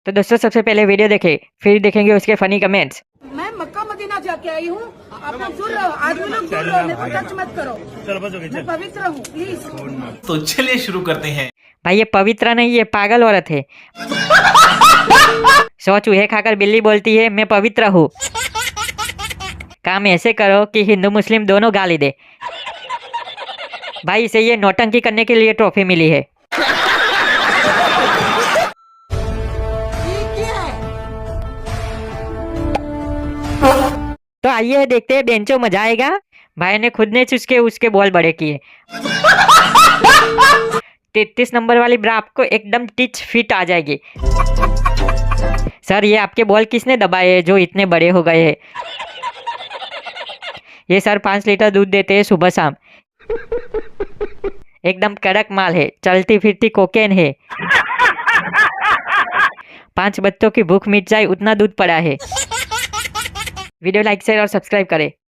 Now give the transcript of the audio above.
तो दोस्तों सबसे पहले वीडियो देखें, फिर देखेंगे उसके फनी कमेंट्स। मैं मक्का मदीना जाके आई हूँ। आप लोग दूर रहो, आदमी लोग दूर रहो, मेरे को टच मत करो। चलो बस हो गई, मैं चल। पवित्र हूँ, प्लीज। तो चलिए शुरू करते हैं। भाई ये पवित्र नहीं, ये पागल औरत है। 100 चूहे खाकर बिल्ली बोलती है मैं पवित्र हूँ। काम ऐसे करो कि हिंदू मुस्लिम दोनों गाली दे। भाई इसे ये नौटंकी करने के लिए ट्रॉफी मिली है। तो आइए देखते हैं बेंचो, मजा आएगा। भाई ने खुद ने चुसके उसके बॉल बड़े किए। 33 नंबर वाली ब्रा आपको एकदम टिच फिट आ जाएगी। सर ये आपके बॉल किसने दबाए हैं जो इतने बड़े हो गए हैं? ये सर 5 लीटर दूध देते हैं सुबह शाम। एकदम कड़क माल है, चलती फिरती कोकेन है। 5 बच्चों की भूख मिट जाए उतना दूध पड़ा है। वीडियो लाइक शेयर और सब्सक्राइब करें।